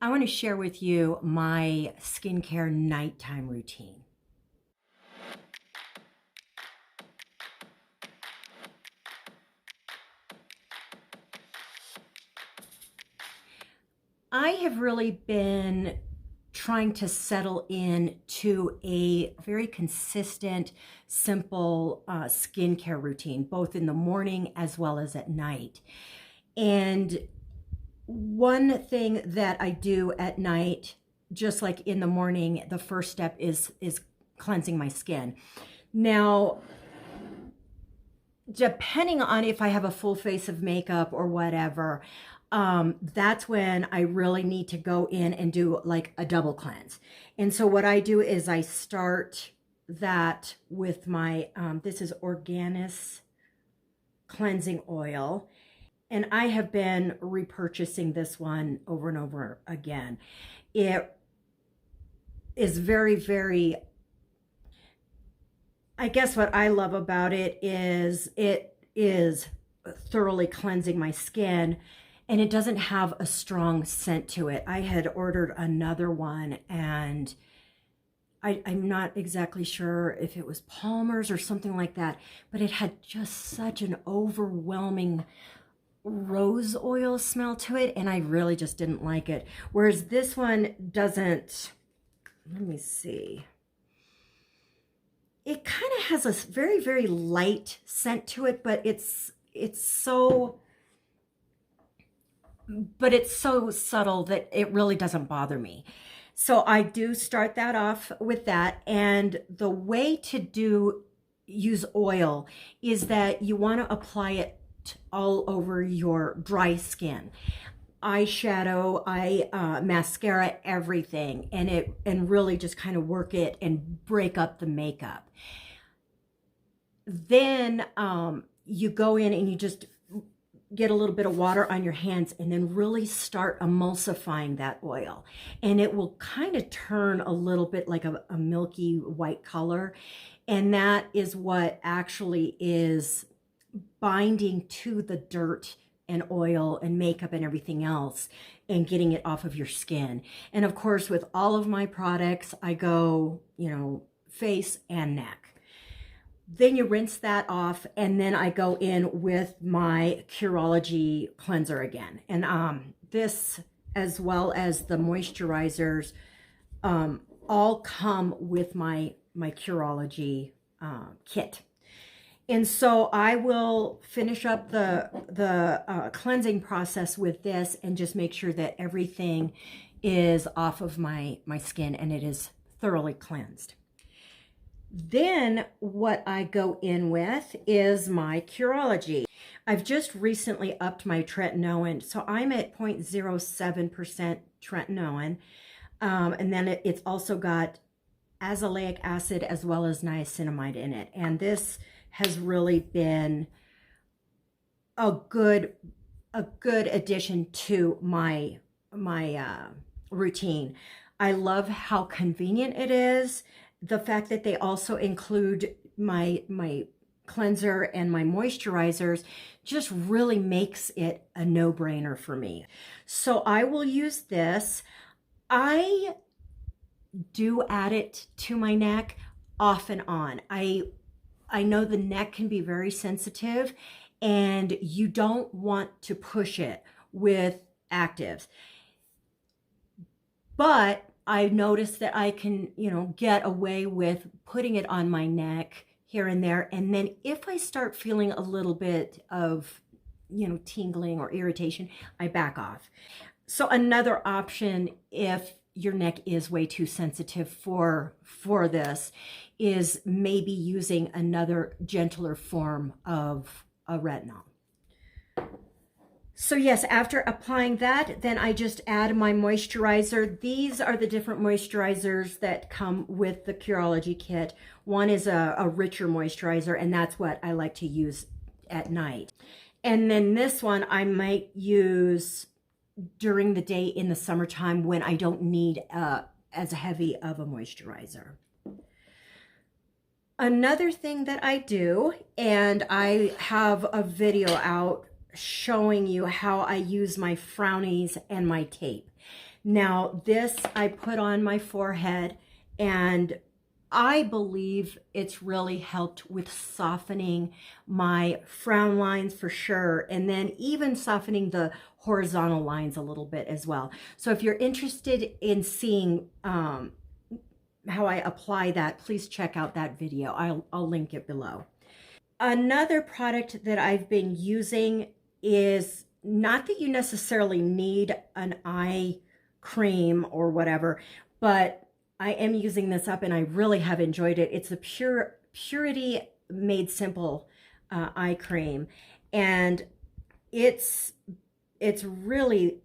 I want to share with you my skincare nighttime routine. I have really been trying to settle in to a very consistent, simple skincare routine, both in the morning as well as at night. And one thing that I do at night, just like in the morning, the first step is cleansing my skin. Now, depending on if I have a full face of makeup or whatever, that's when I really need to go in and do like a double cleanse. And so what I do is I start that with my, this is Organis cleansing oil. And I have been repurchasing this one over and over again. It is very, very, I guess what I love about it is thoroughly cleansing my skin, and it doesn't have a strong scent to it. I had ordered another one, and I'm not exactly sure if it was Palmer's or something like that, but it had just such an overwhelming rose oil smell to it, and I really just didn't like it. Whereas this one doesn't, let me see. It kind of has a very, very light scent to it, but it's so subtle that it really doesn't bother me. So I do start that off with that. And the way to use oil is that you want to apply it all over your dry skin. Eyeshadow, mascara, everything, and really just kind of work it and break up the makeup. Then you go in and you just get a little bit of water on your hands and then really start emulsifying that oil. And it will kind of turn a little bit like a milky white color. And that is what actually is binding to the dirt and oil and makeup and everything else and getting it off of your skin. And of course, with all of my products, I go, face and neck. Then you rinse that off, and then I go in with my Curology cleanser again. And this, as well as the moisturizers, all come with my Curology kit. And so I will finish up the cleansing process with this and just make sure that everything is off of my skin and it is thoroughly cleansed. Then what I go in with is my Curology. I've just recently upped my tretinoin, so I'm at 0.07% tretinoin. And then it's also got azelaic acid as well as niacinamide in it. And this has really been a good addition to my routine. I love how convenient it is. The fact that they also include my cleanser and my moisturizers just really makes it a no-brainer for me. So I will use this. I do add it to my neck off and on. I know the neck can be very sensitive and you don't want to push it with actives. But I noticed that I can, get away with putting it on my neck here and there. And then if I start feeling a little bit of, tingling or irritation, I back off. So another option, if your neck is way too sensitive for this, is maybe using another gentler form of a retinol. So yes, after applying that, then I just add my moisturizer. These are the different moisturizers that come with the Curology kit. One is a richer moisturizer, and that's what I like to use at night. And then this one I might use during the day in the summertime when I don't need as heavy of a moisturizer. Another thing that I do, and I have a video out showing you how I use my frownies and my tape. Now, this I put on my forehead, and I believe it's really helped with softening my frown lines for sure, and then even softening the horizontal lines a little bit as well. So if you're interested in seeing how I apply that, please check out that video. I'll link it below. Another product that I've been using is, not that you necessarily need an eye cream or whatever, but I am using this up and I really have enjoyed it. It's the Purity Made Simple eye cream, and it's really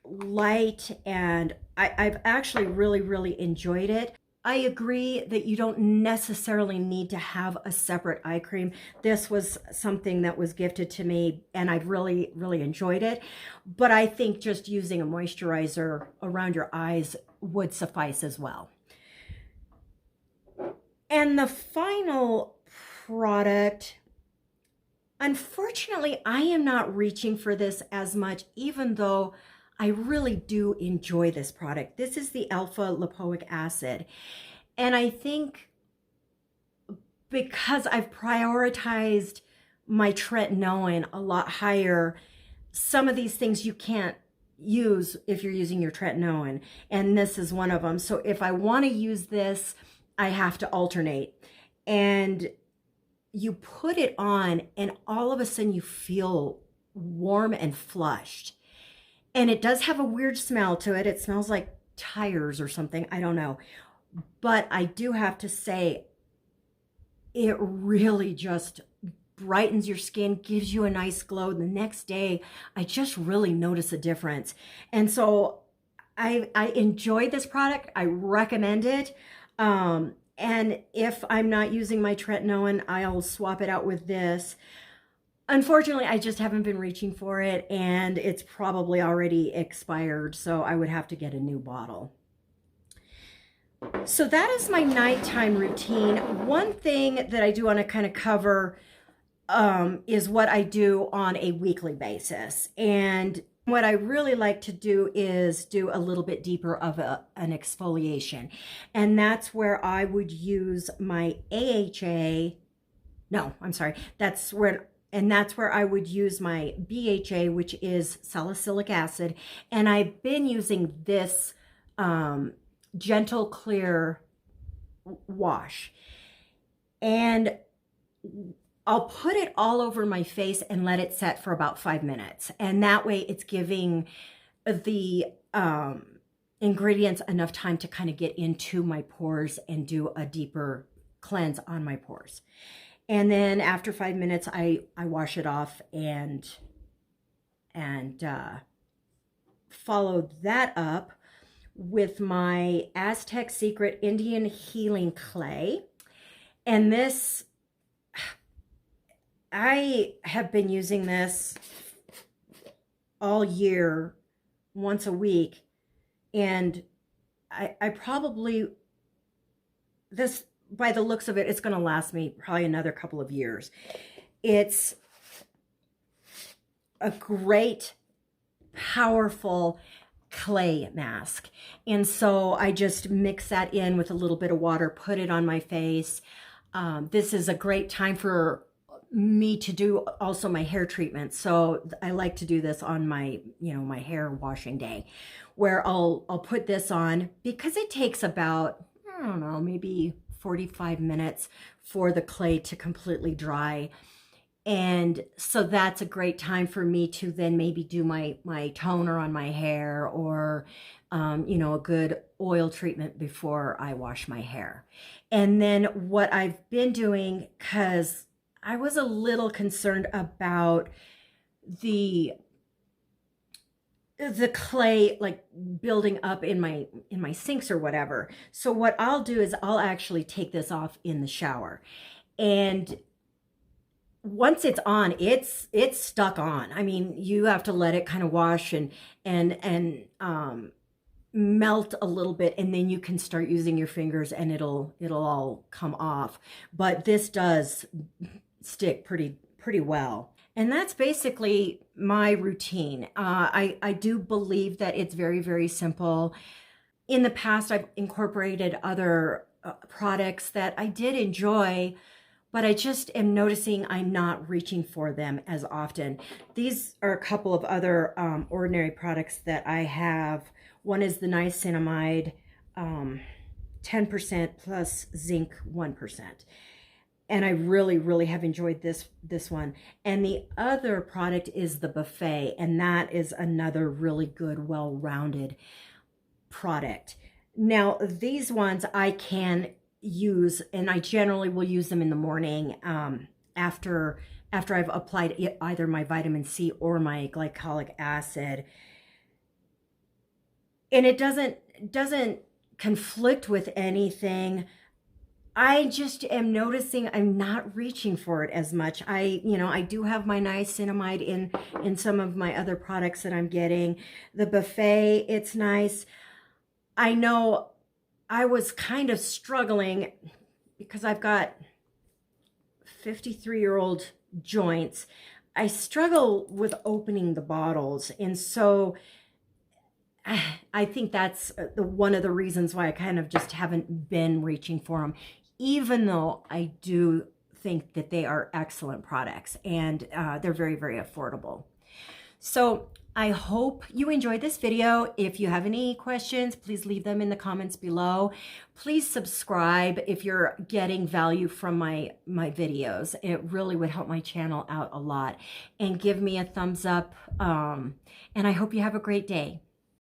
light, and I've actually really enjoyed it. I agree that you don't necessarily need to have a separate eye cream. This was something that was gifted to me, and I've really enjoyed it. But I think just using a moisturizer around your eyes would suffice as well. And the final product, unfortunately, I am not reaching for this as much, even though I really do enjoy this product. This is the alpha lipoic acid. And I think because I've prioritized my tretinoin a lot higher, some of these things you can't use if you're using your tretinoin, and this is one of them. So if I want to use this, I have to alternate. And you put it on, and all of a sudden you feel warm and flushed. And it does have a weird smell to it. It smells like tires or something. I don't know. But I do have to say, it really just brightens your skin, gives you a nice glow. The next day, I just really notice a difference. And so I enjoy this product. I recommend it. And if I'm not using my tretinoin, I'll swap it out with this. Unfortunately, I just haven't been reaching for it, and it's probably already expired, so I would have to get a new bottle. So that is my nighttime routine. One thing that I do want to kind of cover is what I do on a weekly basis. And what I really like to do is do a little bit deeper of an exfoliation. And that's where I would use my AHA. No, I'm sorry. That's where I would use my BHA, which is salicylic acid. And I've been using this Gentle Clear wash. And I'll put it all over my face and let it set for about 5 minutes. And that way it's giving the ingredients enough time to kind of get into my pores and do a deeper cleanse on my pores. And then after 5 minutes, I wash it off and follow that up with my Aztec Secret Indian Healing Clay. And this, I have been using this all year, once a week. And I probably, this, by the looks of it, it's going to last me probably another couple of years. It's a great, powerful clay mask. And so I just mix that in with a little bit of water, put it on my face. This is a great time for me to do also my hair treatment. So I like to do this on my, my hair washing day, where I'll put this on, because it takes about, I don't know, maybe 45 minutes for the clay to completely dry. And so that's a great time for me to then maybe do my toner on my hair, or, a good oil treatment before I wash my hair. And then what I've been doing, because I was a little concerned about the clay like building up in my sinks or whatever. So what I'll do is I'll actually take this off in the shower, and once it's on, it's stuck on. I mean, you have to let it kind of wash and melt a little bit, and then you can start using your fingers and it'll all come off. But this does stick pretty well. And that's basically my routine. I do believe that it's very, very simple. In the past, I've incorporated other products that I did enjoy, but I just am noticing I'm not reaching for them as often. These are a couple of other ordinary products that I have. One is the niacinamide, 10% plus zinc 1%. And I really, really have enjoyed this one. And the other product is the Buffet, and that is another really good, well-rounded product. Now, these ones I can use, and I generally will use them in the morning after I've applied either my vitamin C or my glycolic acid. And it doesn't conflict with anything. I just am noticing I'm not reaching for it as much. I do have my niacinamide in some of my other products that I'm getting. The Buffet, it's nice. I know I was kind of struggling because I've got 53-year-old joints. I struggle with opening the bottles, and so I think that's one of the reasons why I kind of just haven't been reaching for them, even though I do think that they are excellent products, and they're very, very affordable. So I hope you enjoyed this video. If you have any questions, please leave them in the comments below. Please subscribe if you're getting value from my videos. It really would help my channel out a lot. And give me a thumbs up. And I hope you have a great day.